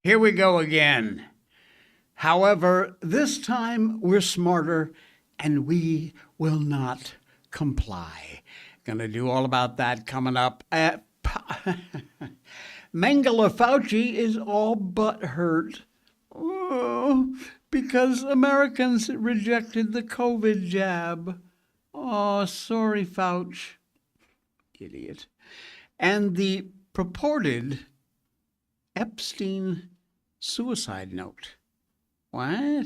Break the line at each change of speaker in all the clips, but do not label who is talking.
Here we go again. However, this time we're smarter and we will not comply. Gonna do all about that coming up. Mengele Fauci is all but hurt. Oh, because Americans rejected the COVID jab. Oh, sorry, Fauci. Idiot. And the purported Epstein suicide note. What?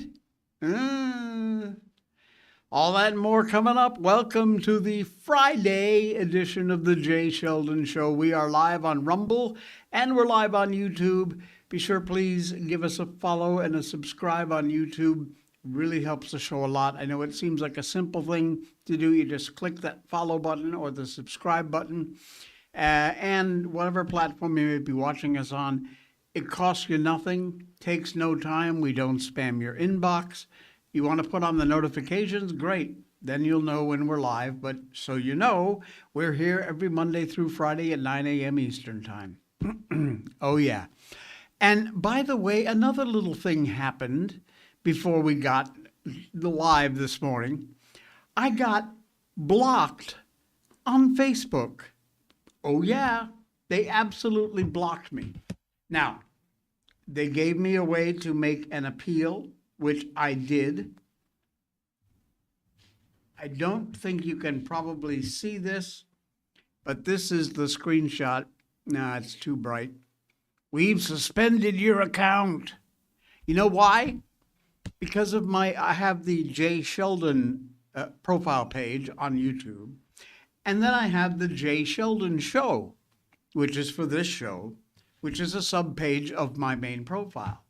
All that and more coming up. Welcome to the Friday edition of the Jay Sheldon Show. We are live on Rumble and we're live on YouTube. Be sure, please, give us a follow and a subscribe on YouTube. Really helps the show a lot. I know it seems like a simple thing to do. You just click that follow button or the subscribe button. And whatever platform you may be watching us on, it costs you nothing, takes no time. We don't spam your inbox. You want to put on the notifications? Great. Then you'll know when we're live. But so you know, we're here every Monday through Friday at 9 a.m. Eastern Time. Oh, yeah. And by the way, another little thing happened before we got live this morning. I got blocked on Facebook. Oh, yeah. They absolutely blocked me. Now, they gave me a way to make an appeal, which I did. I don't think you can probably see this, but this is the screenshot. No, it's too bright. We've suspended your account. You know why? Because of I have the Jay Sheldon profile page on YouTube, and then I have the Jay Sheldon Show, which is for this show, which is a subpage of my main profile.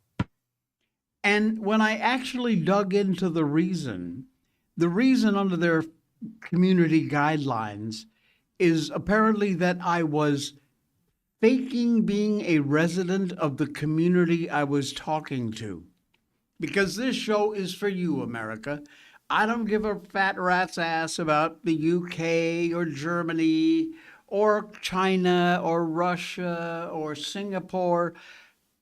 And when I actually dug into the reason under their community guidelines is apparently that I was faking being a resident of the community I was talking to. Because this show is for you, America. I don't give a fat rat's ass about the UK or Germany or China or Russia or Singapore.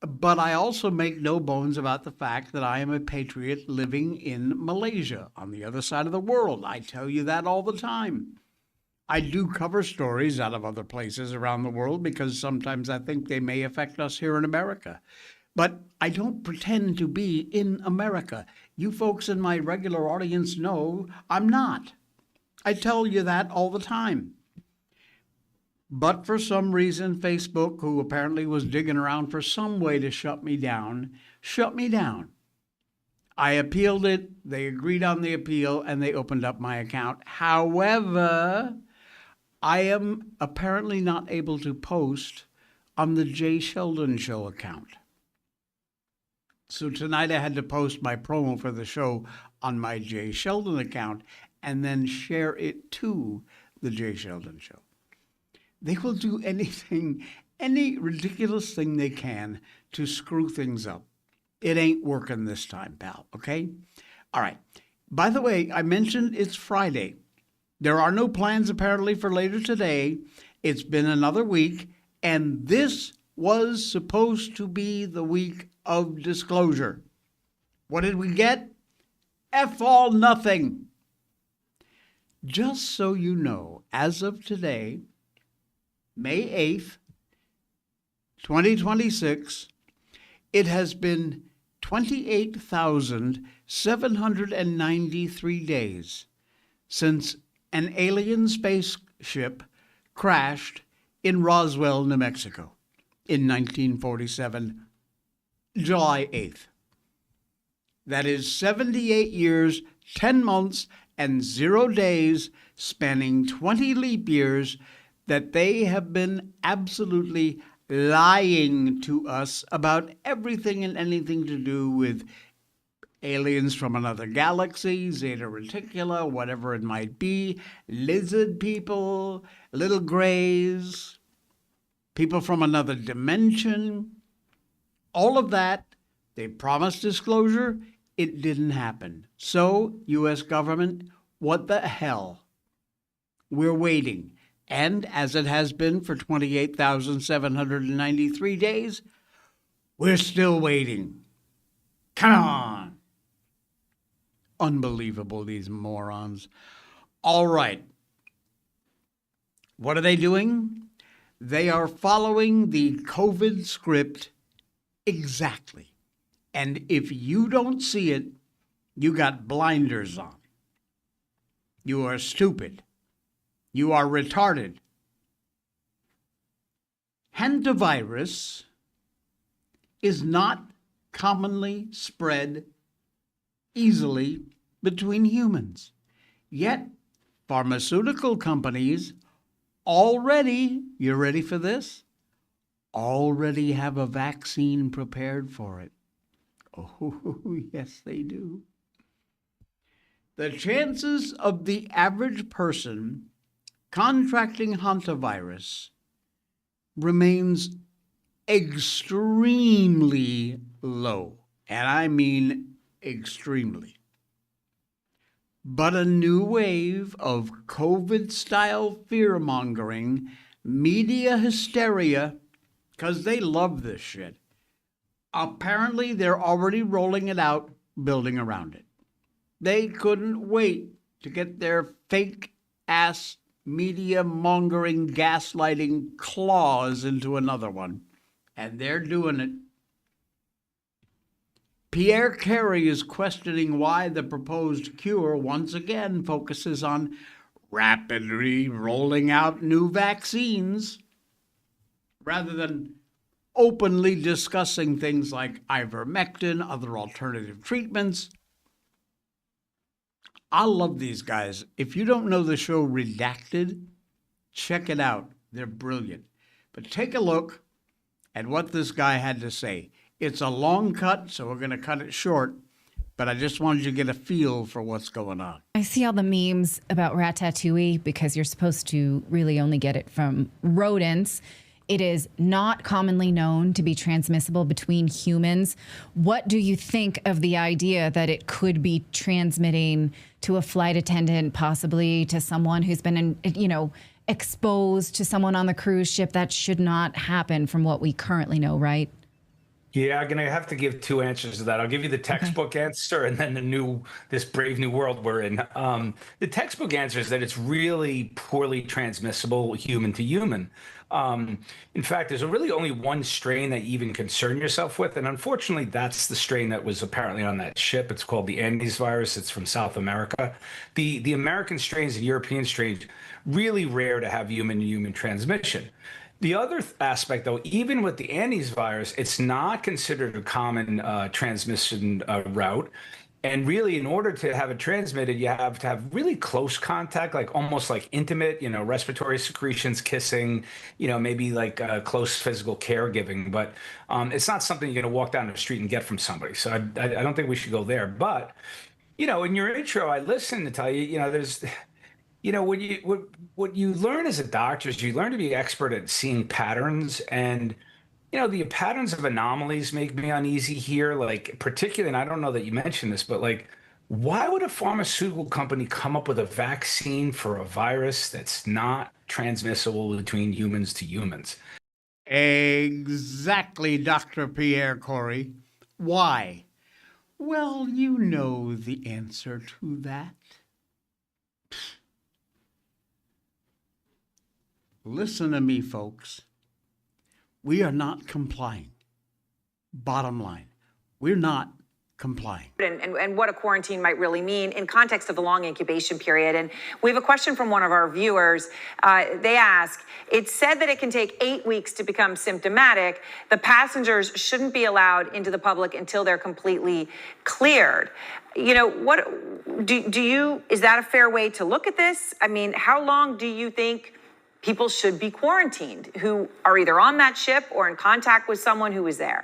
But I also make no bones about the fact that I am a patriot living in Malaysia on the other side of the world. I tell you that all the time. I do cover stories out of other places around the world because sometimes I think they may affect us here in America. But I don't pretend to be in America. You folks in my regular audience know I'm not. I tell you that all the time. But for some reason, Facebook, who apparently was digging around for some way to shut me down. I appealed it, they agreed on the appeal, and they opened up my account. However, I am apparently not able to post on the Jay Sheldon Show account. So tonight I had to post my promo for the show on my Jay Sheldon account and then share it to the Jay Sheldon Show. They will do anything, any ridiculous thing they can to screw things up. It ain't working this time, pal, okay? All right. By the way, I mentioned it's Friday. There are no plans apparently for later today. It's been another week, and this was supposed to be the week of disclosure. What did we get? F all nothing. Just so you know, as of today, May 8th, 2026, it has been 28,793 days since an alien spaceship crashed in Roswell, New Mexico in 1947, July 8th. That is 78 years, 10 months, and 0 days, spanning 20 leap years, that they have been absolutely lying to us about everything and anything to do with aliens from another galaxy, Zeta Reticula, whatever it might be, lizard people, little grays, people from another dimension. All of that, they promised disclosure. It didn't happen. So, U.S. government, what the hell? We're waiting. And as it has been for 28,793 days, We're still waiting. Come on. Unbelievable, these morons. All right. What are they doing? They are following the COVID script exactly. And if you don't see it, you got blinders on. You are stupid. You are retarded. Hantavirus is not commonly spread easily between humans. Yet, pharmaceutical companies already, you ready for this? Already have a vaccine prepared for it. Oh, yes, they do. The chances of the average person contracting hantavirus remains extremely low, and I mean extremely. But a new wave of COVID-style fear-mongering, media hysteria, because they love this shit. Apparently, they're already rolling it out, building around it. They couldn't wait to get their fake-ass media-mongering, gaslighting claws into another one. And they're doing it. Pierre Carey is questioning why the proposed cure once again focuses on rapidly rolling out new vaccines rather than openly discussing things like ivermectin, other alternative treatments. I love these guys. If you don't know the show Redacted, check it out. They're brilliant. But take a look at what this guy had to say. It's a long cut, so we're going to cut it short, but I just wanted you to get a feel for what's going on.
I see all the memes about ratatouille because you're supposed to really only get it from rodents. It is not commonly known to be transmissible between humans. What do you think of the idea that it could be transmitting to a flight attendant, possibly to someone who's been, exposed to someone on the cruise ship? That should not happen from what we currently know, right?
Yeah, I'm gonna have to give two answers to that. I'll give you the textbook answer and then this brave new world we're in. The textbook answer is that it's really poorly transmissible human to human. In fact, there's really only one strain that you even concern yourself with, and unfortunately, that's the strain that was apparently on that ship. It's called the Andes virus. It's from South America. The American strains and European strains, really rare to have human-to-human transmission. The other aspect, though, even with the Andes virus, it's not considered a common transmission route. And really, in order to have it transmitted, you have to have really close contact, like almost like intimate, respiratory secretions, kissing, maybe like close physical caregiving. But it's not something you're going to walk down the street and get from somebody. So I don't think we should go there. But, in your intro, I listened to tell you, there's... what you learn as a doctor is you learn to be expert at seeing patterns, and the patterns of anomalies make me uneasy here. Like particularly, and I don't know that you mentioned this, but like, why would a pharmaceutical company come up with a vaccine for a virus that's not transmissible between humans to humans?
Exactly, Dr. Pierre Corey. Why? Well, you know the answer to that. Listen to me, folks. We are not complying. Bottom line, we're not complying.
And what a quarantine might really mean in context of the long incubation period. And we have a question from one of our viewers. They ask, it's said that it can take 8 weeks to become symptomatic. The passengers shouldn't be allowed into the public until they're completely cleared. What do you, is that a fair way to look at this? I mean, how long do you think people should be quarantined who are either on that ship or in contact with someone who was there?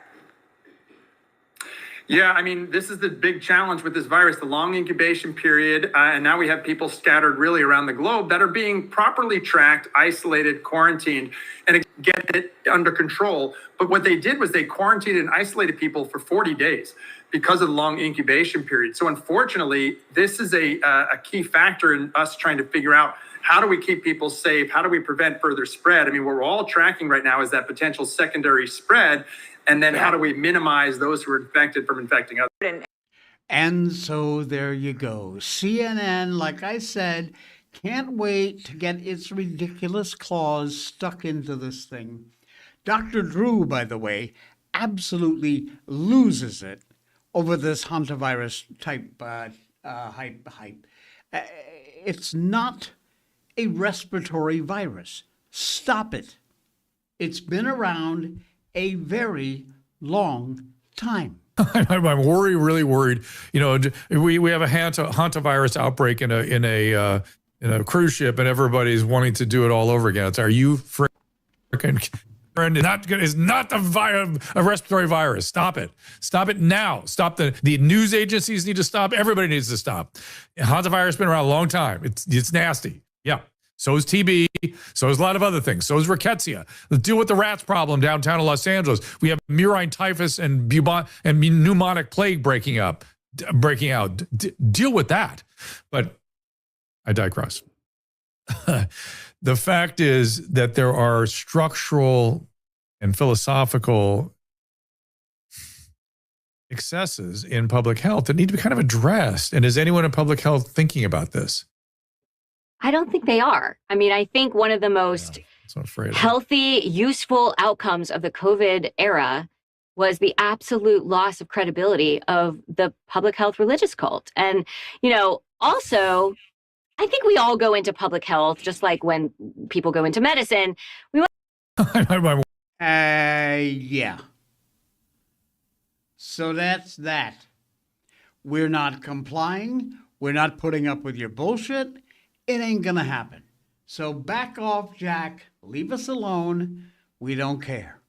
Yeah, I mean, this is the big challenge with this virus, the long incubation period. And now we have people scattered really around the globe that are being properly tracked, isolated, quarantined, and get it under control. But what they did was they quarantined and isolated people for 40 days because of the long incubation period. So unfortunately, this is a key factor in us trying to figure out how do we keep people safe? How do we prevent further spread? I mean, what we're all tracking right now is that potential secondary spread. And then how do we minimize those who are infected from infecting others?
And so there you go. CNN, like I said, can't wait to get its ridiculous claws stuck into this thing. Dr. Drew, by the way, absolutely loses it over this hantavirus type hype. It's not a respiratory virus. Stop it. It's been around a very long time.
I'm really worried. You know, we have a hantavirus outbreak in a cruise ship, and everybody's wanting to do it all over again. Are you freaking? It's not a respiratory virus. Stop it. Stop it now. Stop the news agencies need to stop. Everybody needs to stop. Hantavirus has been around a long time. It's nasty. Yeah. So is TB. So is a lot of other things. So is rickettsia. Let's deal with the rats problem downtown in Los Angeles. We have murine typhus and pneumonic plague breaking out. Deal with that. But I digress. The fact is that there are structural and philosophical excesses in public health that need to be kind of addressed. And is anyone in public health thinking about this?
I don't think they are. I mean, I think one of the most healthy, useful outcomes of the COVID era was the absolute loss of credibility of the public health religious cult. And, you know, also, I think we all go into public health, just like when people go into medicine.
Yeah. So that's that. We're not complying. We're not putting up with your bullshit. It ain't gonna happen. So back off, Jack. Leave us alone. We don't care.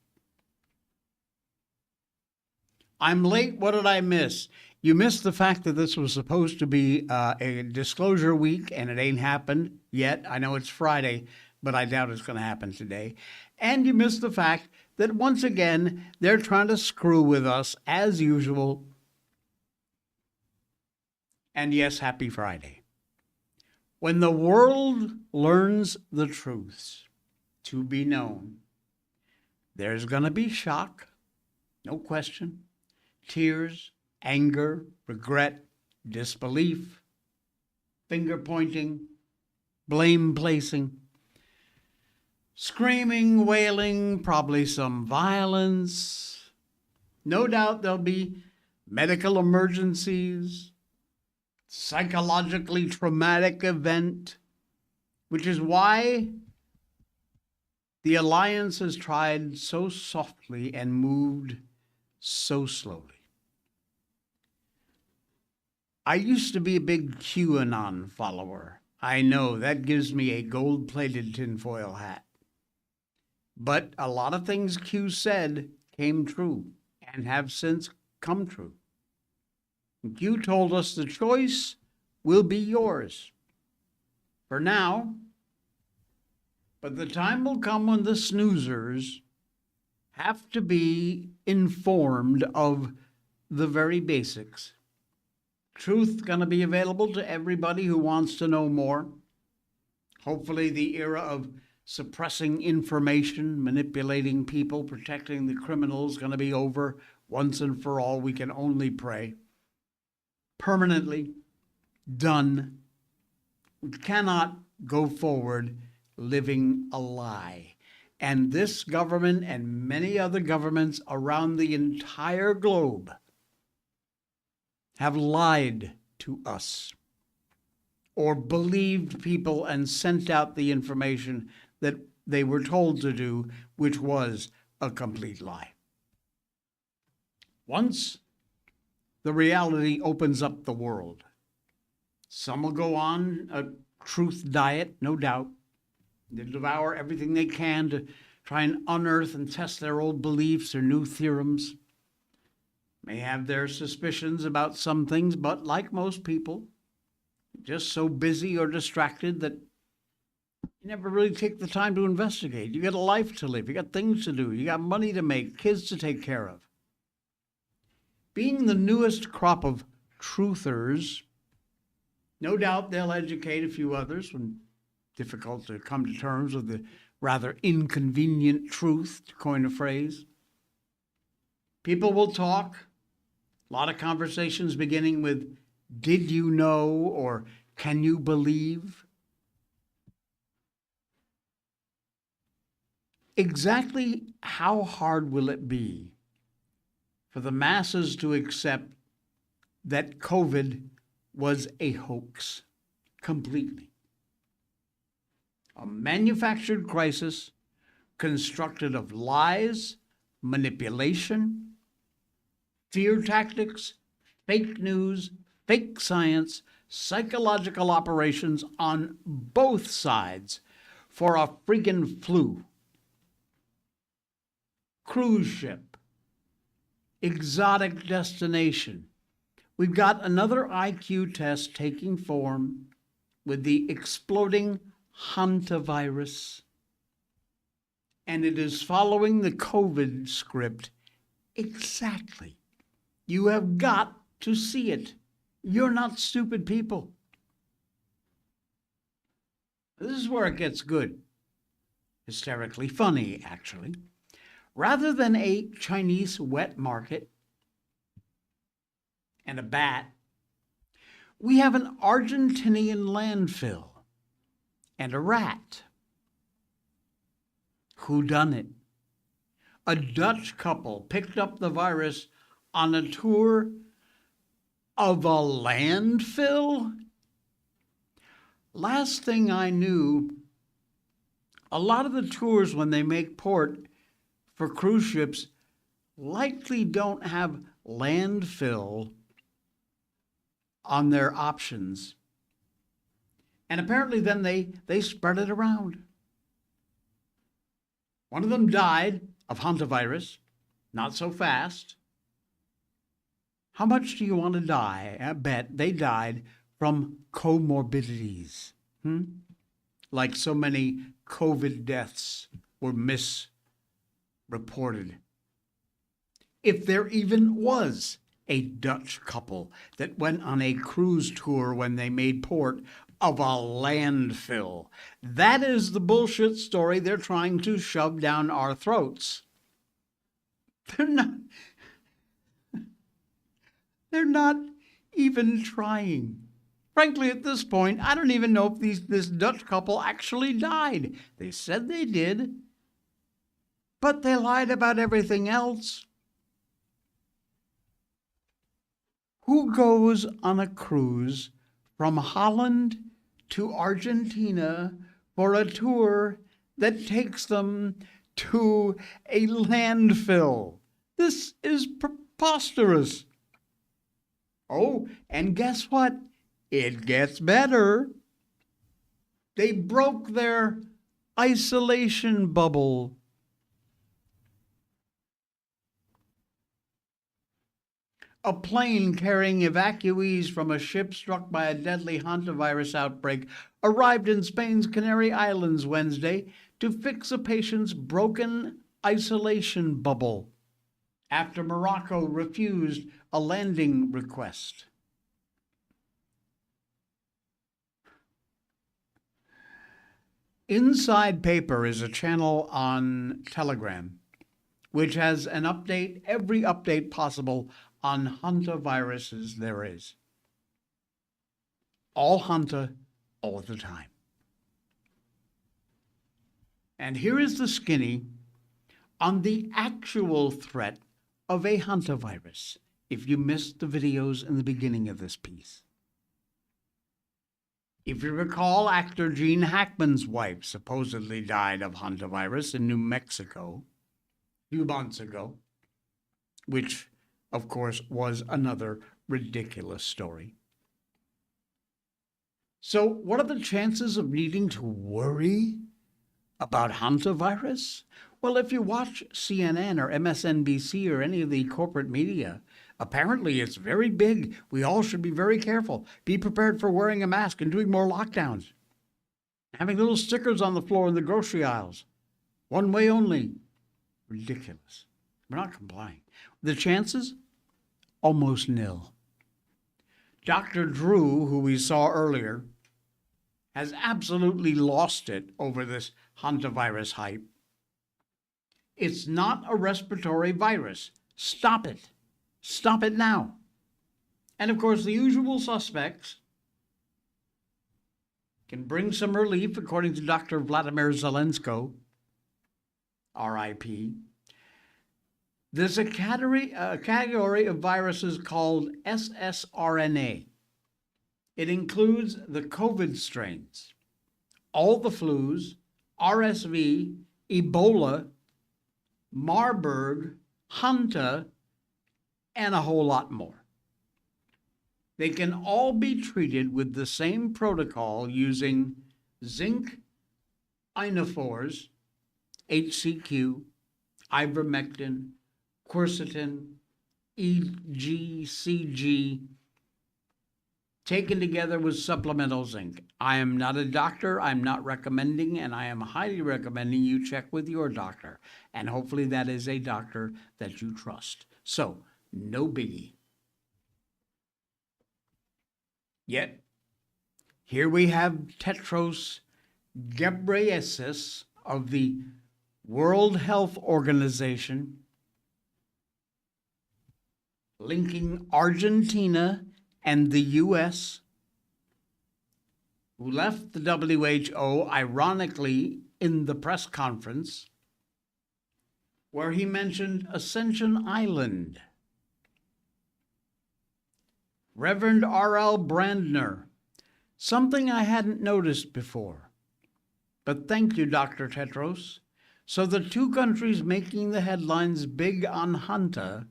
I'm late. What did I miss? You missed the fact that this was supposed to be a disclosure week, and it ain't happened yet. I know it's Friday, but I doubt it's going to happen today. And you missed the fact that once again, they're trying to screw with us as usual. And yes, happy Friday. When the world learns the truths to be known, there's going to be shock, no question, tears, anger, regret, disbelief, finger pointing, blame placing, screaming, wailing, probably some violence. No doubt there'll be medical emergencies, psychologically traumatic event, which is why the alliance has tried so softly and moved so slowly. I used to be a big QAnon follower. I know that gives me a gold-plated tinfoil hat. But a lot of things Q said came true and have since come true. Q told us the choice will be yours. For now. But the time will come when the snoozers have to be informed of the very basics. Truth going to be available to everybody who wants to know more. Hopefully the era of suppressing information, manipulating people, protecting the criminals going to be over once and for all. We can only pray. Permanently done. We cannot go forward living a lie. And this government and many other governments around the entire globe have lied to us or believed people and sent out the information that they were told to do, which was a complete lie. Once the reality opens up the world, some will go on a truth diet, no doubt. They devour everything they can to try and unearth and test their old beliefs or new theorems. May have their suspicions about some things, but like most people, just so busy or distracted that you never really take the time to investigate. You got a life to live. You got things to do. You got money to make, kids to take care of. Being the newest crop of truthers, no doubt they'll educate a few others when difficult to come to terms with the rather inconvenient truth, to coin a phrase. People will talk, a lot of conversations beginning with, did you know, or can you believe? Exactly how hard will it be for the masses to accept that COVID was a hoax completely? A manufactured crisis constructed of lies, manipulation, fear tactics, fake news, fake science, psychological operations on both sides for a friggin' flu. Cruise ship, exotic destination. We've got another IQ test taking form with the exploding hantavirus, and it is following the COVID script exactly. You have got to see it. You're not stupid people. This is where it gets good. Hysterically funny, actually. Rather than a Chinese wet market and a bat, we have an Argentinian landfill and a rat. Who done it? A Dutch couple picked up the virus on a tour of a landfill? Last thing I knew, a lot of the tours when they make port for cruise ships likely don't have landfill on their options. And apparently then they spread it around. One of them died of hantavirus, not so fast. How much do you want to die? I bet they died from comorbidities. Like so many COVID deaths were misreported. If there even was a Dutch couple that went on a cruise tour when they made port of a landfill, that is the bullshit story they're trying to shove down our throats. They're not even trying. Frankly, at this point, I don't even know if this Dutch couple actually died. They said they did, but they lied about everything else. Who goes on a cruise from Holland to Argentina for a tour that takes them to a landfill? This is preposterous. Oh, and guess what? It gets better. They broke their isolation bubble. A plane carrying evacuees from a ship struck by a deadly hantavirus outbreak arrived in Spain's Canary Islands Wednesday to fix a patient's broken isolation bubble after Morocco refused a landing request. Inside Paper is a channel on Telegram, which has an update, every update possible on hantaviruses there is. All hanta, all the time. And here is the skinny on the actual threat of a hantavirus, if you missed the videos in the beginning of this piece. If you recall, actor Gene Hackman's wife supposedly died of hantavirus in New Mexico a few months ago, which, of course, was another ridiculous story. So what are the chances of needing to worry about hantavirus? Well, if you watch CNN or MSNBC or any of the corporate media, apparently it's very big. We all should be very careful. Be prepared for wearing a mask and doing more lockdowns. Having little stickers on the floor in the grocery aisles. One way only. Ridiculous. We're not complying. The chances? Almost nil. Dr. Drew, who we saw earlier, has absolutely lost it over this hantavirus hype. It's not a respiratory virus. Stop it. Stop it now. And of course, the usual suspects can bring some relief, according to Dr. Vladimir Zelensko, RIP. There's a category of viruses called ssRNA. It includes the COVID strains, all the flus, RSV, Ebola, Marburg, Hanta, and a whole lot more. They can all be treated with the same protocol using zinc ionophores, HCQ, ivermectin, quercetin, EGCG, taken together with supplemental zinc. I am not a doctor, I'm not recommending, and I am highly recommending you check with your doctor. And hopefully that is a doctor that you trust. So, no biggie. Yet, here we have Tedros Ghebreyesus of the World Health Organization linking Argentina and the U.S., who left the WHO, ironically, in the press conference, where he mentioned Ascension Island. Reverend R.L. Brandner, something I hadn't noticed before. But thank you, Dr. Tedros. So the two countries making the headlines big on Hanta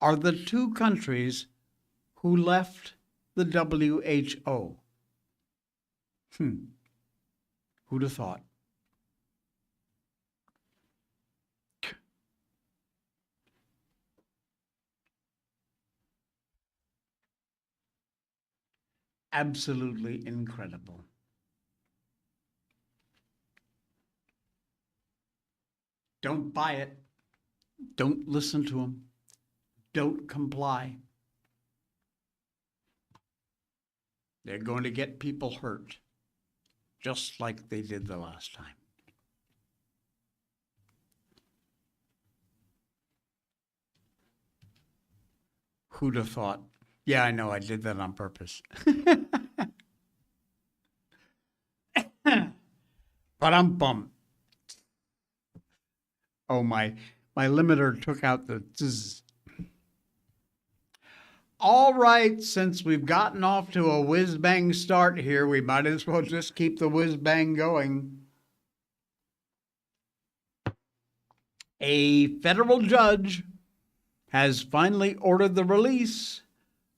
are the two countries who left the WHO. Who'd have thought? Absolutely incredible. Don't buy it. Don't listen to them. Don't comply. They're going to get people hurt, just like they did the last time. Who'd have thought? Yeah, I know, I did that on purpose. But I'm bummed. Oh, my limiter took out the zzz. All right, since we've gotten off to a whiz-bang start here, we might as well just keep the whiz-bang going. A federal judge has finally ordered the release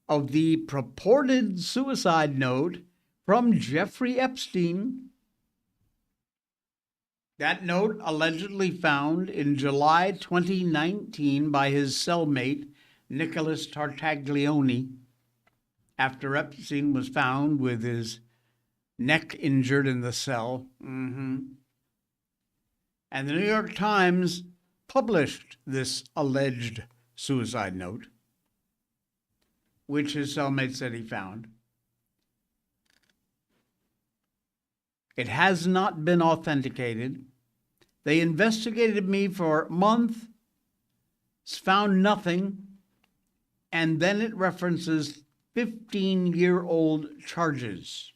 of the purported suicide note from Jeffrey Epstein. That note allegedly found in July 2019 by his cellmate, Nicholas Tartaglione, after Epstein was found with his neck injured in the cell. And the New York Times published this alleged suicide note, which his cellmate said he found. It has not been authenticated. They investigated me for a month, found nothing, and then it references 15-year-old charges.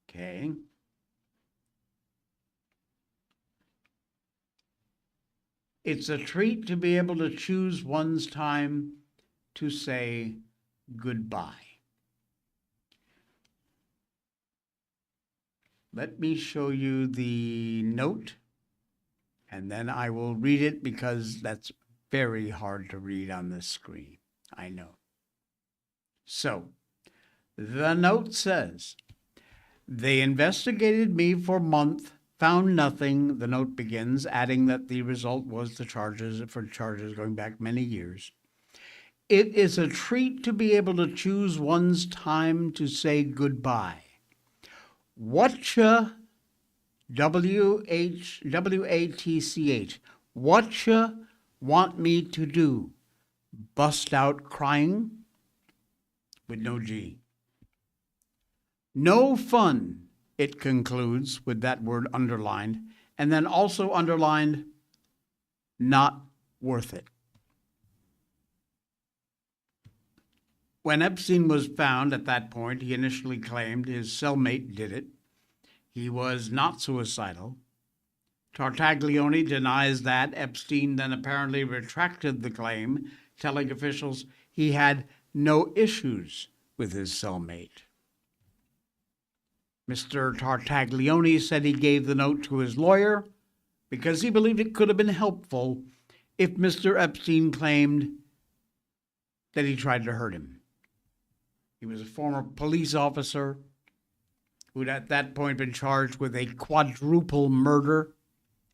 Okay. It's a treat to be able to choose one's time to say goodbye. Let me show you the note, and then I will read it because that's very hard to read on this screen. I know. So, the note says, they investigated me for a month, found nothing. The note begins, adding that the result was the charges going back many years. It is a treat to be able to choose one's time to say goodbye. Whatcha, W-H-W-A-T-C-H, whatcha want me to do? Bust out crying? With no G. No fun, it concludes with that word underlined, and then also underlined, not worth it. When Epstein was found at that point, he initially claimed his cellmate did it. He was not suicidal. Tartaglione denies that. Epstein then apparently retracted the claim, telling officials he had no issues with his cellmate. Mr. Tartaglione said he gave the note to his lawyer because he believed it could have been helpful if Mr. Epstein claimed that he tried to hurt him. He was a former police officer who'd at that point been charged with a quadruple murder.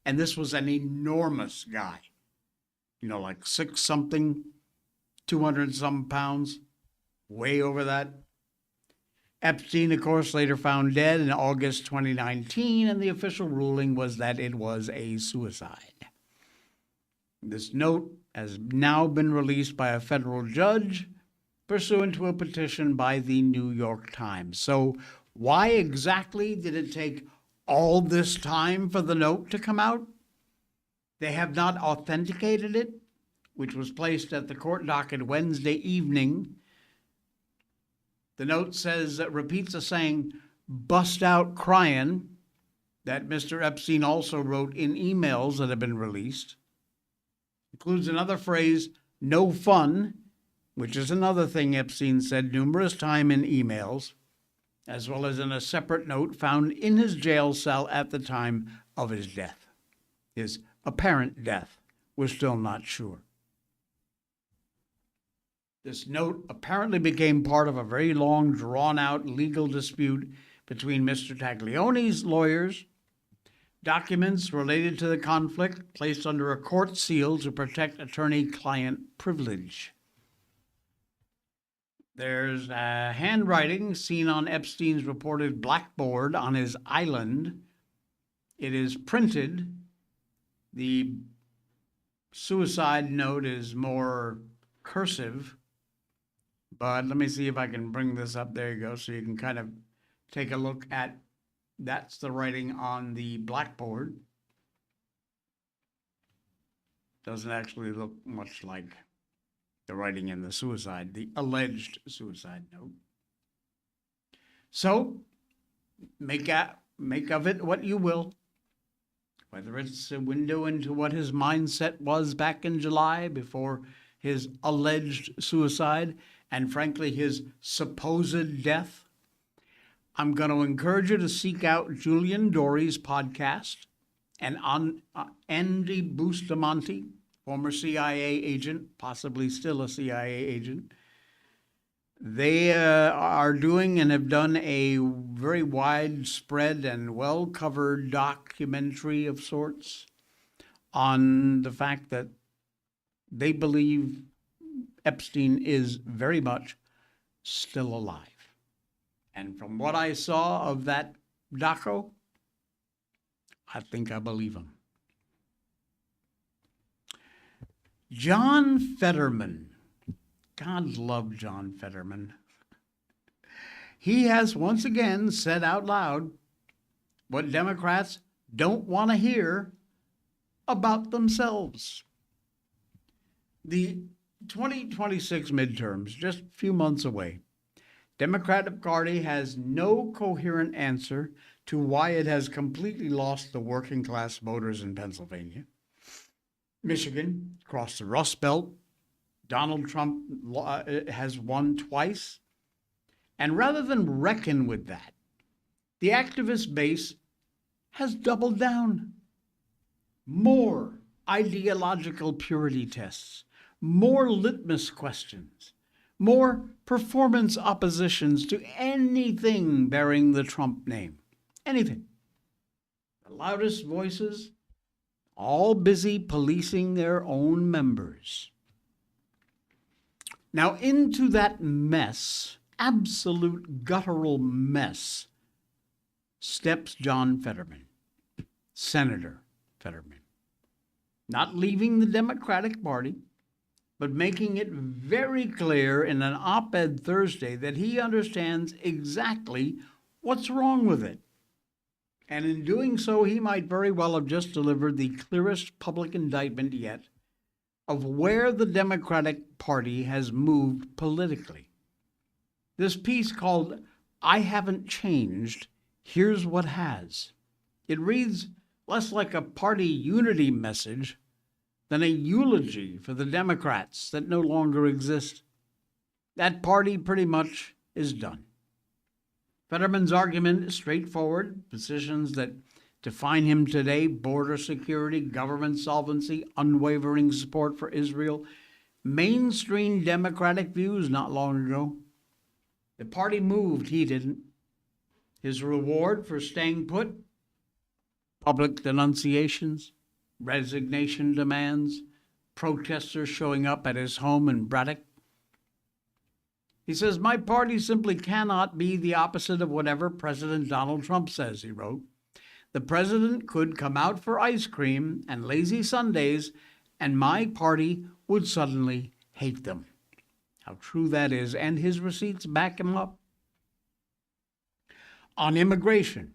And this was an enormous guy, like 6-something, 200-some pounds, way over that. Epstein, of course, later found dead in August 2019, and the official ruling was that it was a suicide. This note has now been released by a federal judge pursuant to a petition by the New York Times. So why exactly did it take all this time for the note to come out? They have not authenticated it, which was placed at the court docket Wednesday evening. The note repeats a saying, "bust out crying," that Mr. Epstein also wrote in emails that have been released. Includes another phrase, "no fun," which is another thing Epstein said numerous times in emails, as well as in a separate note found in his jail cell at the time of his death. His apparent death. We're still not sure. This note apparently became part of a very long, drawn-out legal dispute between Mr. Taglione's lawyers. Documents related to the conflict placed under a court seal to protect attorney-client privilege. There's a handwriting seen on Epstein's reported blackboard on his island. It is printed. The suicide note is more cursive, but let me see if I can bring this up. There you go. So you can kind of take a look at, that's the writing on the blackboard. Doesn't actually look much like the writing in the alleged suicide note. So make of it what you will. Whether it's a window into what his mindset was back in July before his alleged suicide and, frankly, his supposed death. I'm going to encourage you to seek out Julian Dory's podcast and on Andy Bustamante, former CIA agent, possibly still a CIA agent. They are doing and have done a very widespread and well-covered documentary of sorts on the fact that they believe Epstein is very much still alive. And from what I saw of that doco, I think I believe him. John Fetterman. God love John Fetterman. He has once again said out loud what Democrats don't want to hear about themselves. The 2026 midterms, just a few months away, Democratic Party has no coherent answer to why it has completely lost the working class voters in Pennsylvania, Michigan, across the Rust Belt. Donald Trump has won twice. And rather than reckon with that, the activist base has doubled down. More ideological purity tests, more litmus questions, more performance oppositions to anything bearing the Trump name. Anything. The loudest voices, all busy policing their own members. Now, into that mess, absolute guttural mess, steps John Fetterman, Senator Fetterman, not leaving the Democratic Party, but making it very clear in an op-ed Thursday that he understands exactly What's wrong with it? And in doing so, he might very well have just delivered the clearest public indictment yet of where the Democratic Party has moved politically. This piece called "I Haven't Changed, Here's What Has." It reads less like a party unity message than a eulogy for the Democrats that no longer exist. That party pretty much is done. Fetterman's argument is straightforward. Positions that define him today: border security, government solvency, unwavering support for Israel, mainstream Democratic views not long ago. The party moved, he didn't. His reward for staying put: public denunciations, resignation demands, protesters showing up at his home in Braddock. He says, "My party simply cannot be the opposite of whatever President Donald Trump says," he wrote. "The president could come out for ice cream and lazy Sundays, and my party would suddenly hate them." How true that is, and his receipts back him up. On immigration,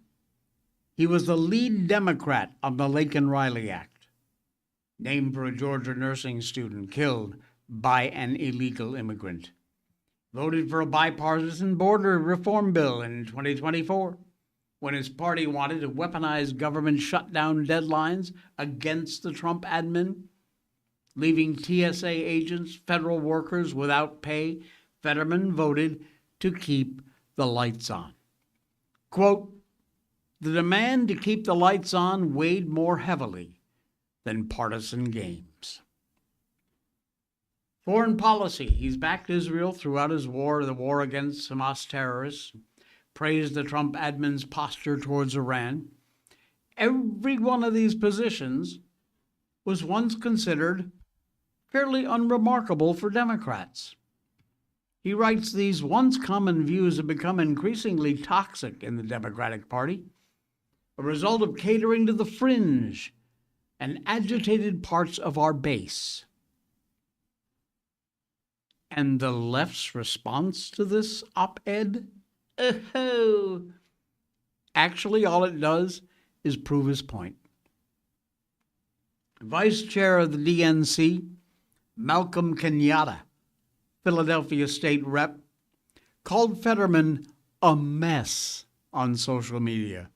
he was the lead Democrat on the Laken Riley Act, named for a Georgia nursing student killed by an illegal immigrant. Voted for a bipartisan border reform bill in 2024 when his party wanted to weaponize government shutdown deadlines against the Trump admin, leaving TSA agents, federal workers without pay. Fetterman voted to keep the lights on. Quote, "The demand to keep the lights on weighed more heavily than partisan games." Foreign policy. He's backed Israel throughout his war, the war against Hamas terrorists, praised the Trump admin's posture towards Iran. Every one of these positions was once considered fairly unremarkable for Democrats. He writes, "These once common views have become increasingly toxic in the Democratic Party, a result of catering to the fringe and agitated parts of our base." And the left's response to this op-ed? Oh, actually, all it does is prove his point. Vice Chair of the DNC, Malcolm Kenyatta, Philadelphia State Rep, called Fetterman a mess on social media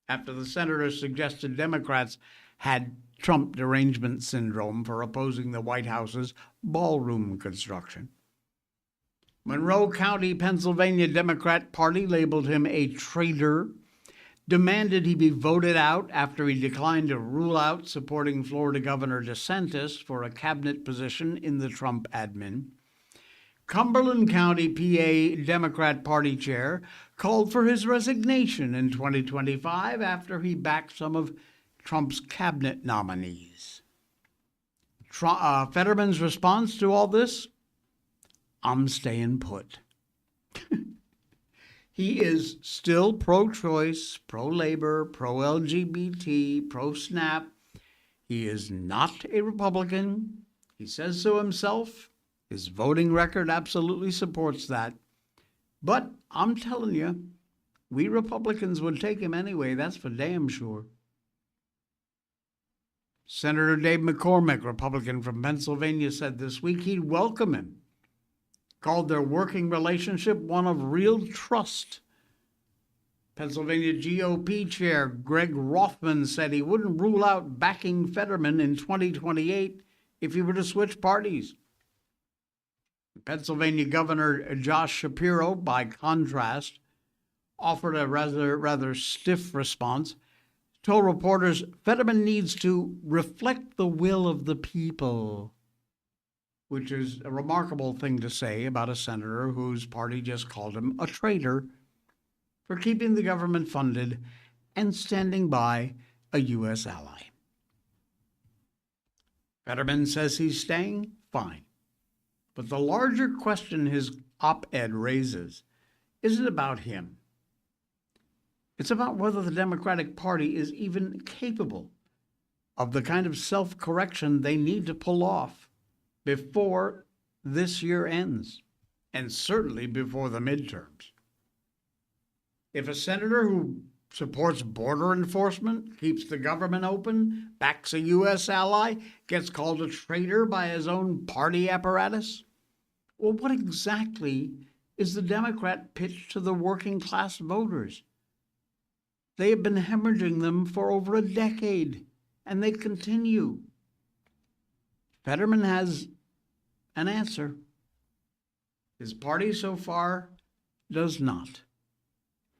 after the senator suggested Democrats had Trump derangement syndrome for opposing the White House's ballroom construction. Monroe County, Pennsylvania Democrat Party labeled him a traitor, demanded he be voted out after he declined to rule out supporting Florida Governor DeSantis for a cabinet position in the Trump admin. Cumberland County, PA Democrat Party chair called for his resignation in 2025 after he backed some of Trump's cabinet nominees. Fetterman's response to all this? "I'm staying put." He is still pro-choice, pro-labor, pro-LGBT, pro-SNAP. He is not a Republican. He says so himself. His voting record absolutely supports that. But I'm telling you, we Republicans would take him anyway, that's for damn sure. Senator Dave McCormick, Republican from Pennsylvania, said this week he'd welcome him, called their working relationship one of real trust. Pennsylvania GOP Chair Greg Rothman said he wouldn't rule out backing Fetterman in 2028 if he were to switch parties. Pennsylvania Governor Josh Shapiro, by contrast, offered a rather stiff response. Told reporters Fetterman needs to reflect the will of the people, which is a remarkable thing to say about a senator whose party just called him a traitor for keeping the government funded and standing by a U.S. ally. Fetterman says he's staying, fine. But the larger question his op-ed raises isn't about him. It's about whether the Democratic Party is even capable of the kind of self-correction they need to pull off before this year ends, and certainly before the midterms. If a senator who supports border enforcement, keeps the government open, backs a U.S. ally, gets called a traitor by his own party apparatus, well, what exactly is the Democrat pitch to the working class voters? They have been hemorrhaging them for over a decade, and they continue. Fetterman has an answer. His party so far does not.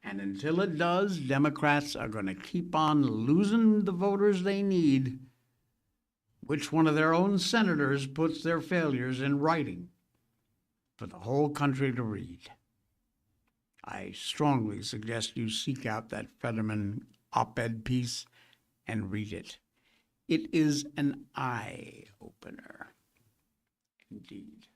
And until it does, Democrats are going to keep on losing the voters they need. Which one of their own senators puts their failures in writing for the whole country to read? I strongly suggest you seek out that Fetterman op-ed piece and read it. It is an eye-opener, indeed.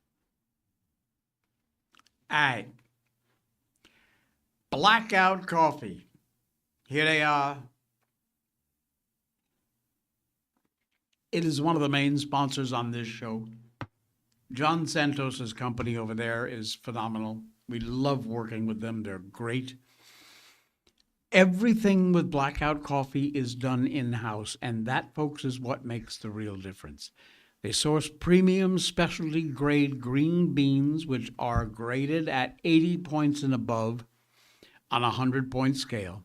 Blackout Coffee. Here they are. It is one of the main sponsors on this show. John Santos's company over there is phenomenal. We love working with them. They're great. Everything with Blackout Coffee is done in-house, and that, folks, is what makes the real difference. They source premium specialty grade green beans, which are graded at 80 points and above on a 100-point scale.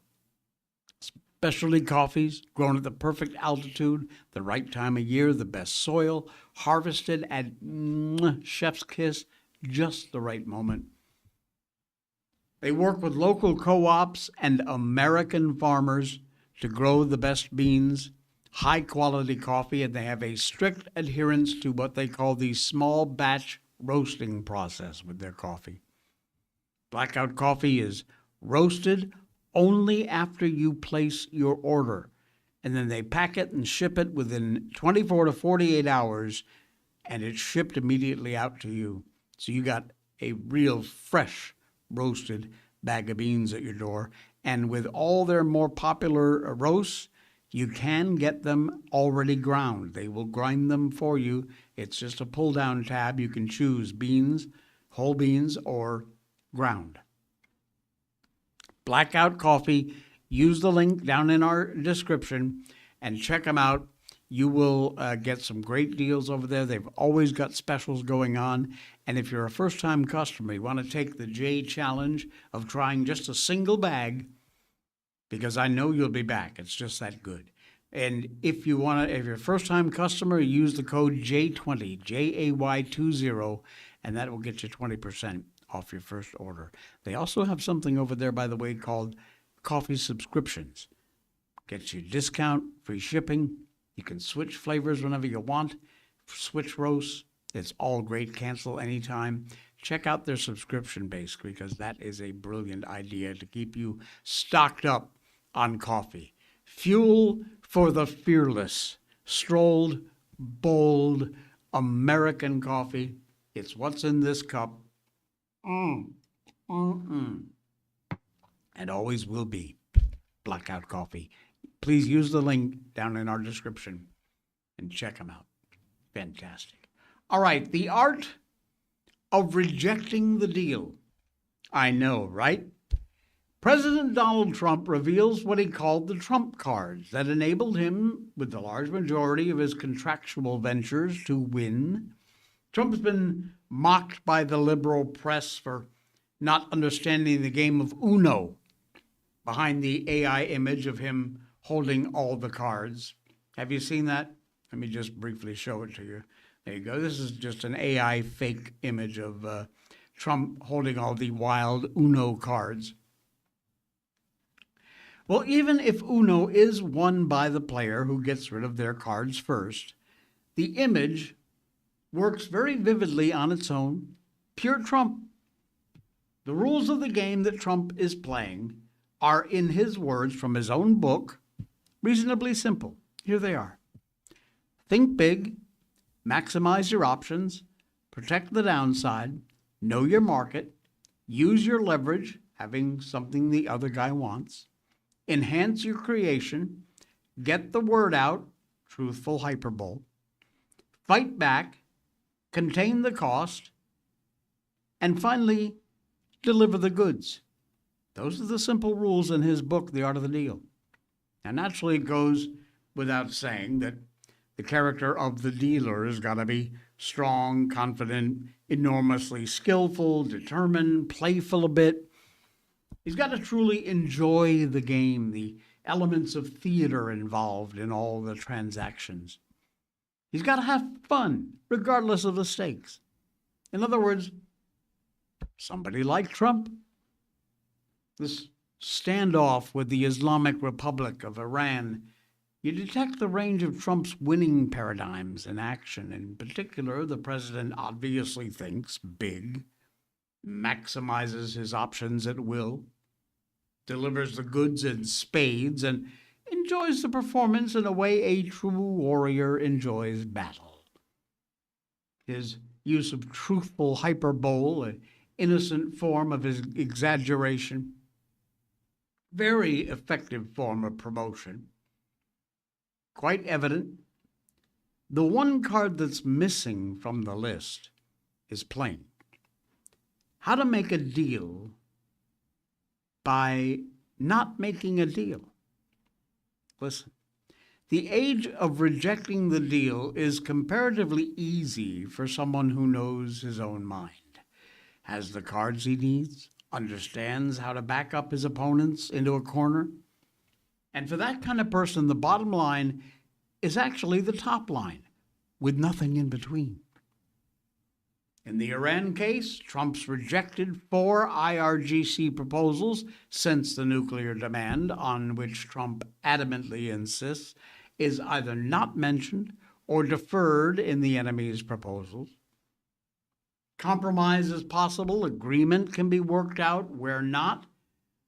Specialty coffees grown at the perfect altitude, the right time of year, the best soil, harvested at chef's kiss, just the right moment. They work with local co-ops and American farmers to grow the best beans, high-quality coffee, and they have a strict adherence to what they call the small batch roasting process with their coffee. Blackout Coffee is roasted only after you place your order, and then they pack it and ship it within 24 to 48 hours, and it's shipped immediately out to you. So you got a real fresh roasted bag of beans at your door. And with all their more popular roasts, you can get them already ground. They will grind them for you. It's just a pull-down tab. You can choose beans, whole beans, or ground. Blackout Coffee. Use the link down in our description and check them out. You will get some great deals over there. They've always got specials going on. And if you're a first-time customer, you want to take the J challenge of trying just a single bag, because I know you'll be back. It's just that good. And if you're a first-time customer, use the code J20, JAY20, and that will get you 20% off your first order. They also have something over there, by the way, called coffee subscriptions. Gets you discount, free shipping. You can switch flavors whenever you want, switch roasts. It's all great. Cancel anytime. Check out their subscription base, because that is a brilliant idea to keep you stocked up on coffee. Fuel for the fearless. Strolled, bold, American coffee. It's what's in this cup. And always will be. Blackout Coffee. Please use the link down in our description and check them out. Fantastic. All right, the art of rejecting the deal. I know, right? President Donald Trump reveals what he called the Trump cards that enabled him, with the large majority of his contractual ventures, to win. Trump's been mocked by the liberal press for not understanding the game of Uno behind the AI image of him holding all the cards. Have you seen that? Let me just briefly show it to you. There you go. This is just an AI fake image of Trump holding all the wild Uno cards. Well, even if Uno is won by the player who gets rid of their cards first, the image works very vividly on its own. Pure Trump. The rules of the game that Trump is playing are, in his words from his own book, reasonably simple. Here they are. Think big, maximize your options, protect the downside, know your market, use your leverage, having something the other guy wants, enhance your creation, get the word out, truthful hyperbole, fight back, contain the cost, and finally, deliver the goods. Those are the simple rules in his book, The Art of the Deal. And naturally, it goes without saying that the character of the dealer has got to be strong, confident, enormously skillful, determined, playful a bit. He's got to truly enjoy the game, the elements of theater involved in all the transactions. He's got to have fun, regardless of the stakes. In other words, somebody like Trump, this standoff with the Islamic Republic of Iran, you detect the range of Trump's winning paradigms in action. In particular, the president obviously thinks big, maximizes his options at will, delivers the goods in spades, and enjoys the performance in a way a true warrior enjoys battle. His use of truthful hyperbole, an innocent form of his exaggeration, very effective form of promotion. Quite evident. The one card that's missing from the list is plain. How to make a deal by not making a deal. Listen, the age of rejecting the deal is comparatively easy for someone who knows his own mind, has the cards he needs, understands how to back up his opponents into a corner. And for that kind of person, the bottom line is actually the top line, with nothing in between. In the Iran case, Trump's rejected 4 IRGC proposals since the nuclear demand, on which Trump adamantly insists, is either not mentioned or deferred in the enemy's proposals. Compromise is possible, agreement can be worked out where not.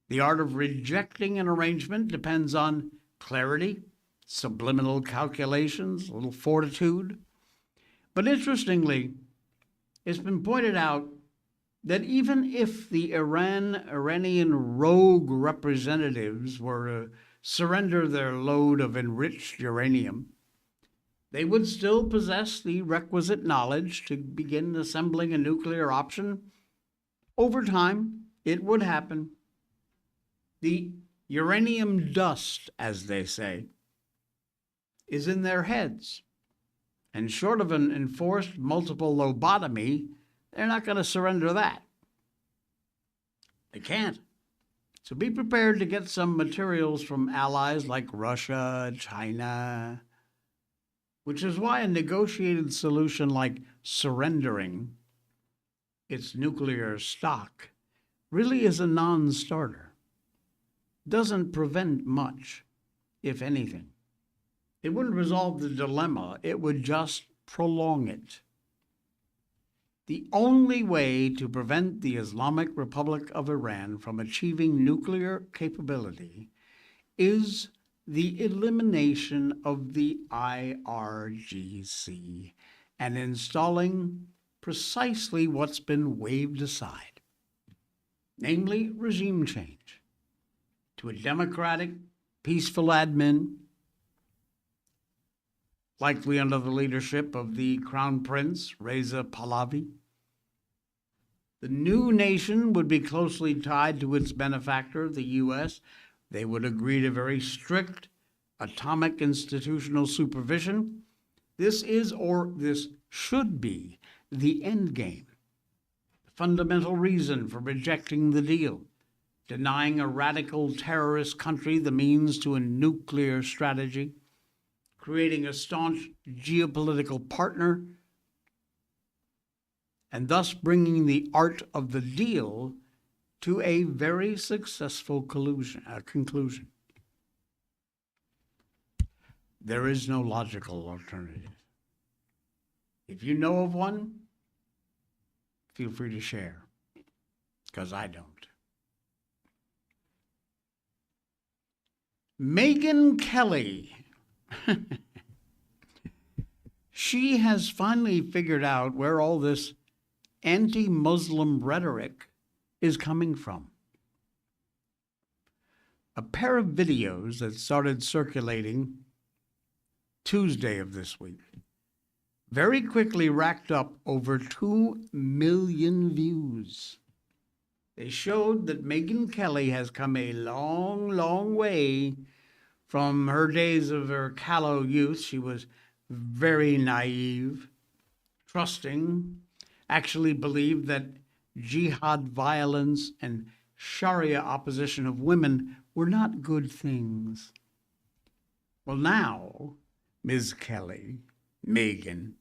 The art of rejecting an arrangement depends on clarity, subliminal calculations, a little fortitude. But interestingly, it's been pointed out that even if the Iranian rogue representatives were to surrender their load of enriched uranium, they would still possess the requisite knowledge to begin assembling a nuclear option. Over time, it would happen. The uranium dust, as they say, is in their heads. And short of an enforced multiple lobotomy, they're not going to surrender that. They can't. So be prepared to get some materials from allies like Russia, China, which is why a negotiated solution like surrendering its nuclear stock really is a non-starter. Doesn't prevent much, if anything. It wouldn't resolve the dilemma, it would just prolong it. The only way to prevent the Islamic Republic of Iran from achieving nuclear capability is the elimination of the IRGC and installing precisely what's been waved aside, namely regime change, to a democratic, peaceful admin, likely under the leadership of the Crown Prince, Reza Pahlavi. The new nation would be closely tied to its benefactor, the U.S. They would agree to very strict atomic institutional supervision. This is, or this should be, the end game. The fundamental reason for rejecting the deal, denying a radical terrorist country the means to a nuclear strategy, creating a staunch geopolitical partner, and thus bringing the art of the deal to a very successful conclusion. There is no logical alternative. If you know of one, feel free to share, because I don't. Megyn Kelly. She has finally figured out where all this anti-Muslim rhetoric is coming from. A pair of videos that started circulating Tuesday of this week very quickly racked up over 2 million views. They showed that Megyn Kelly has come a long, long way from her days of her callow youth. She was very naive, trusting, actually believed that jihad violence and Sharia opposition of women were not good things. Well, now, Ms. Kelly, Megyn,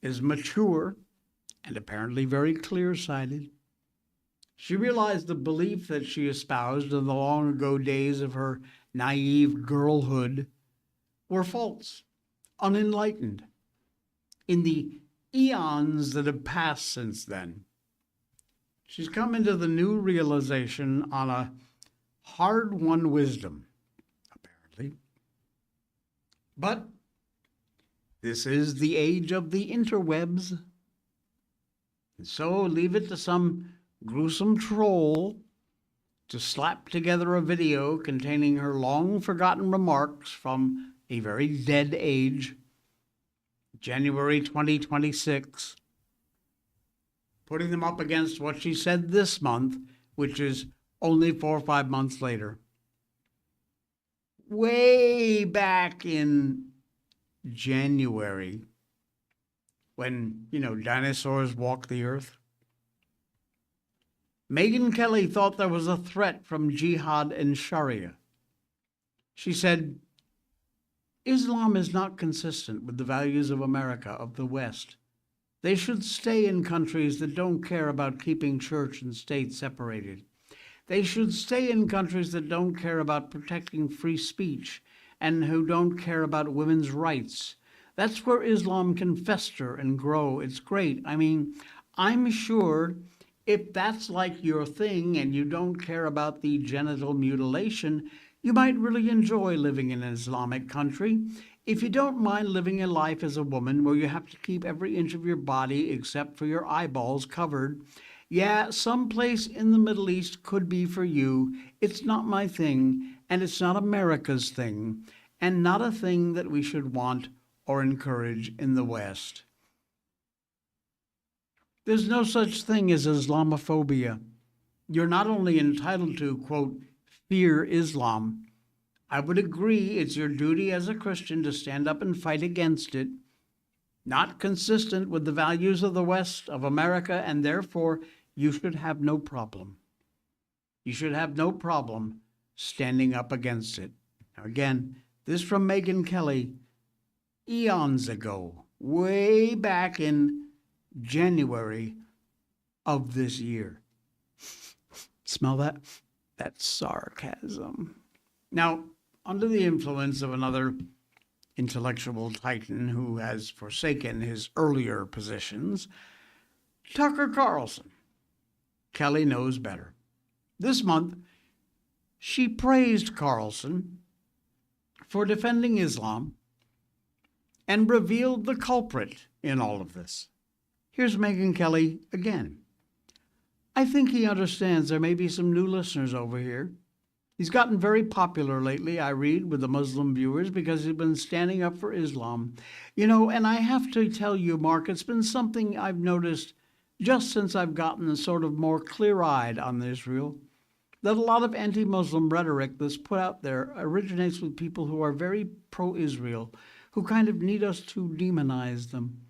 is mature and apparently very clear-sighted. She realized the belief that she espoused in the long-ago days of her naive girlhood were false, unenlightened. In the eons that have passed since then, she's come into the new realization on a hard-won wisdom, apparently. But this is the age of the interwebs, and so leave it to some gruesome troll to slap together a video containing her long-forgotten remarks from a very dead age, January 2026, putting them up against what she said this month, which is only 4 or 5 months later. Way back in January, when, dinosaurs walked the earth, Megyn Kelly thought there was a threat from jihad and Sharia. She said, Islam is not consistent with the values of America, of the West. They should stay in countries that don't care about keeping church and state separated. They should stay in countries that don't care about protecting free speech and who don't care about women's rights. That's where Islam can fester and grow. It's great. I mean, I'm sure if that's like your thing and you don't care about the genital mutilation, you might really enjoy living in an Islamic country. If you don't mind living a life as a woman where you have to keep every inch of your body except for your eyeballs covered, yeah, someplace in the Middle East could be for you. It's not my thing, and it's not America's thing, and not a thing that we should want or encourage in the West. There's no such thing as Islamophobia. You're not only entitled to, quote, fear Islam. I would agree it's your duty as a Christian to stand up and fight against it, not consistent with the values of the West, of America, and therefore you should have no problem. You should have no problem standing up against it. Now again, this from Megyn Kelly eons ago, way back in January of this year. Smell that? That's sarcasm. Now, under the influence of another intellectual titan who has forsaken his earlier positions, Tucker Carlson, Kelly knows better. This month, she praised Carlson for defending Islam and revealed the culprit in all of this. Here's Megyn Kelly again. I think he understands there may be some new listeners over here. He's gotten very popular lately, I read, with the Muslim viewers because he's been standing up for Islam. And I have to tell you, Mark, it's been something I've noticed just since I've gotten sort of more clear-eyed on Israel, that a lot of anti-Muslim rhetoric that's put out there originates with people who are very pro-Israel, who kind of need us to demonize them.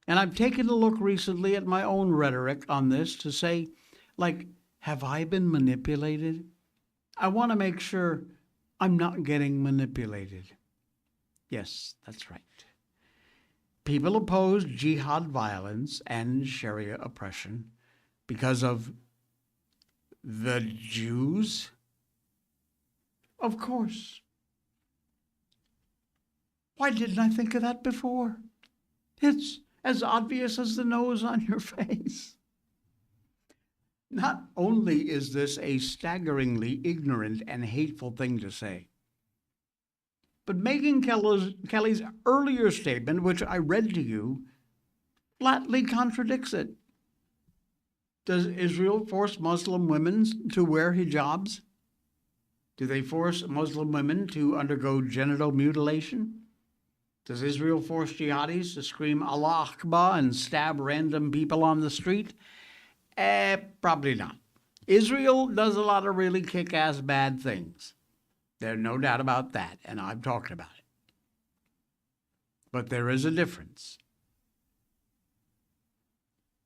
And I've taken a look recently at my own rhetoric on this to say, have I been manipulated? I want to make sure I'm not getting manipulated. Yes, that's right. People oppose jihad violence and Sharia oppression because of the Jews? Of course. Why didn't I think of that before? It's as obvious as the nose on your face. Not only is this a staggeringly ignorant and hateful thing to say, but Megyn Kelly's earlier statement, which I read to you, flatly contradicts it. Does Israel force Muslim women to wear hijabs? Do they force Muslim women to undergo genital mutilation? Does Israel force jihadis to scream Allah Akbar and stab random people on the street? Probably not. Israel does a lot of really kick-ass bad things. There's no doubt about that, and I've talked about it. But there is a difference.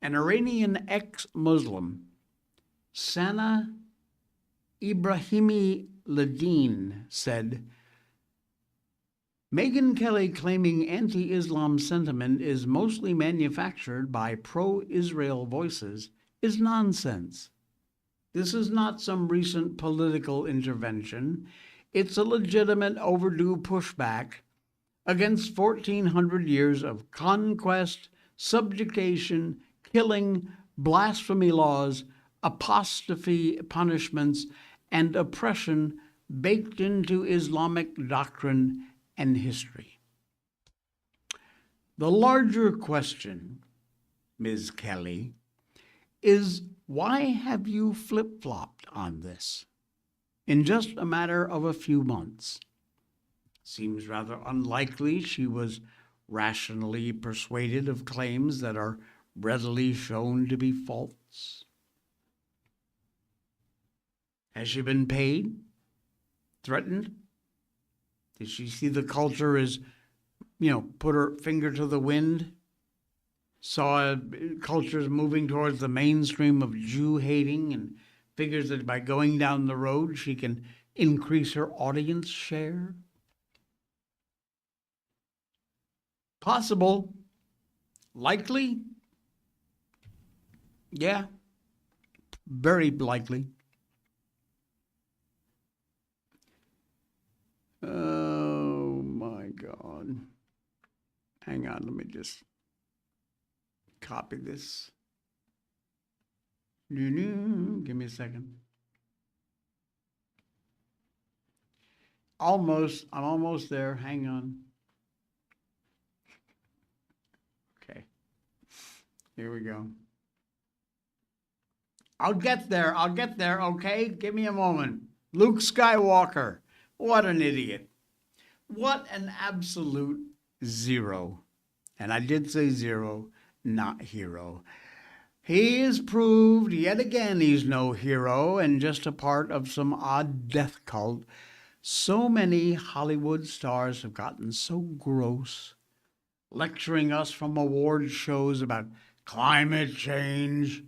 An Iranian ex-Muslim, Sana Ibrahimi Ladin, said, Megyn Kelly claiming anti-Islam sentiment is mostly manufactured by pro-Israel voices is nonsense. This is not some recent political intervention. It's a legitimate overdue pushback against 1,400 years of conquest, subjugation, killing, blasphemy laws, apostasy punishments, and oppression baked into Islamic doctrine and history. The larger question, Ms. Kelly, is why have you flip-flopped on this in just a matter of a few months? Seems rather unlikely she was rationally persuaded of claims that are readily shown to be false. Has she been paid? Threatened? Did she see the culture as, put her finger to the wind? Saw cultures moving towards the mainstream of Jew hating and figures that by going down the road she can increase her audience share? Possible. Likely? Yeah. Very likely. Oh my God. Hang on, let me just copy this. Give me a second. I'm almost there. Hang on. Okay. Here we go. I'll get there, okay? Give me a moment. Luke Skywalker. What an idiot. What an absolute zero. And I did say zero, not hero. He has proved yet again he's no hero and just a part of some odd death cult. So many Hollywood stars have gotten so gross, lecturing us from award shows about climate change,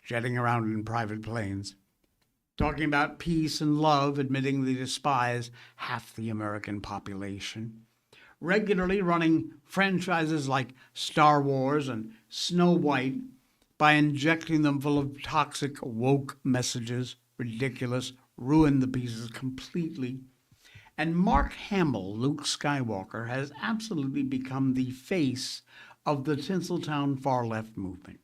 jetting around in private planes, talking about peace and love, admitting they despise half the American population, regularly running franchises like Star Wars and Snow White by injecting them full of toxic woke messages, ridiculous, ruin the pieces completely. And Mark Hamill, Luke Skywalker, has absolutely become the face of the Tinseltown far-left movement.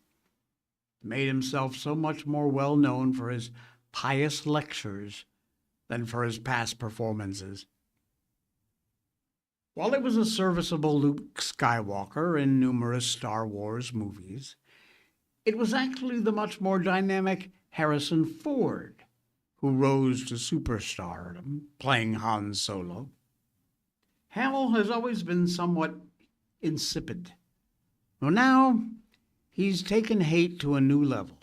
Made himself so much more well-known for his pious lectures than for his past performances. While it was a serviceable Luke Skywalker in numerous Star Wars movies, it was actually the much more dynamic Harrison Ford who rose to superstardom, playing Han Solo. Hamill has always been somewhat insipid. Well, now he's taken hate to a new level,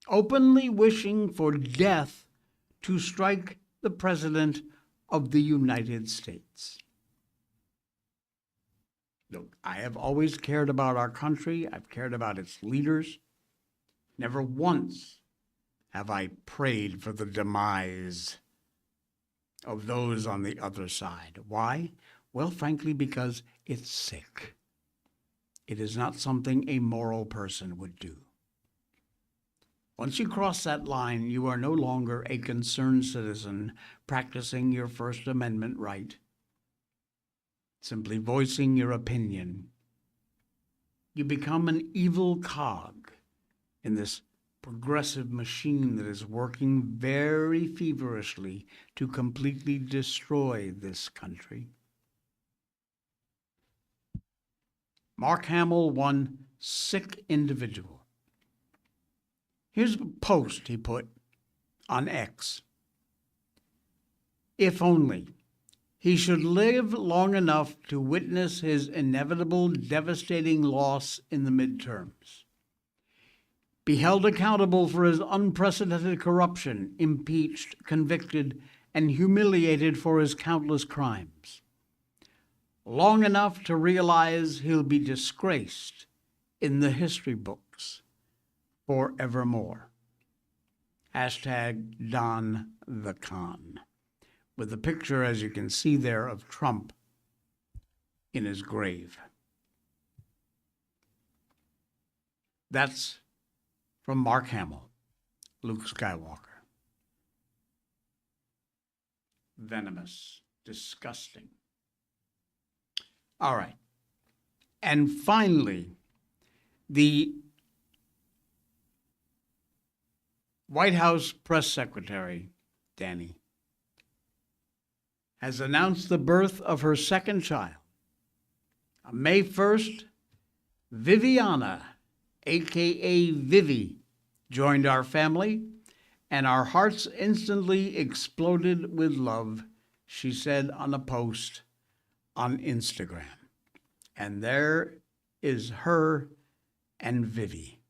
openly wishing for death to strike the President of the United States. Look, I have always cared about our country. I've cared about its leaders. Never once have I prayed for the demise of those on the other side. Why? Well, frankly, because it's sick. It is not something a moral person would do. Once you cross that line, you are no longer a concerned citizen practicing your First Amendment right, simply voicing your opinion. You become an evil cog in this progressive machine that is working very feverishly to completely destroy this country. Mark Hamill, one sick individual. Here's a post he put on X. If only he should live long enough to witness his inevitable devastating loss in the midterms. be held accountable for his unprecedented corruption, impeached, convicted, and humiliated for his countless crimes. Long enough to realize he'll be disgraced in the history books forevermore. Hashtag Don the Con. With a picture, as you can see there, of Trump in his grave. That's from Mark Hamill, Luke Skywalker. Venomous, disgusting. All right. And finally, the White House press secretary, Danny, has announced the birth of her second child. On May 1st, Viviana, a.k.a. Vivi, joined our family, and our hearts instantly exploded with love, she said on a post on Instagram. And there is her and Vivi.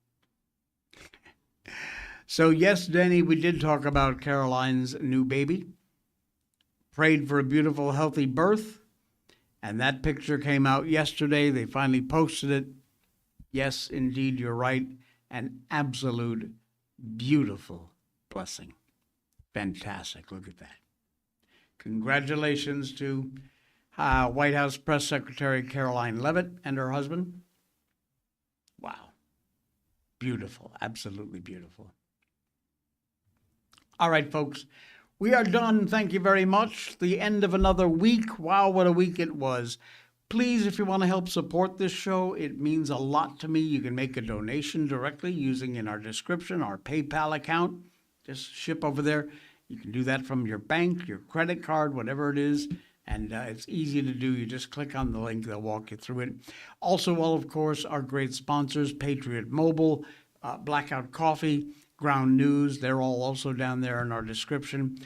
So yes, Danny, we did talk about Caroline's new baby. Prayed for a beautiful, healthy birth. And that picture came out yesterday. They finally posted it. Yes, indeed, you're right. An absolute beautiful blessing. Fantastic. Look at that. Congratulations to White House Press Secretary Caroline Leavitt and her husband. Wow. Beautiful. Absolutely beautiful. All right, folks. We are done. Thank you very much. The end of another week. Wow, what a week it was. Please, if you want to help support this show, it means a lot to me. You can make a donation directly using in our description, our PayPal account. Just ship over there. You can do that from your bank, your credit card, whatever it is. And it's easy to do. You just click on the link. They'll walk you through it. Also, well, of course, our great sponsors, Patriot Mobile, Blackout Coffee, Ground News. They're all also down there in our description.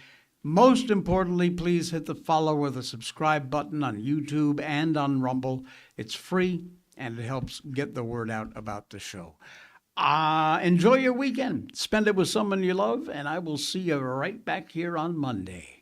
Most importantly, please hit the follow or the subscribe button on YouTube and on Rumble. It's free, and it helps get the word out about the show. Enjoy your weekend. Spend it with someone you love, and I will see you right back here on Monday.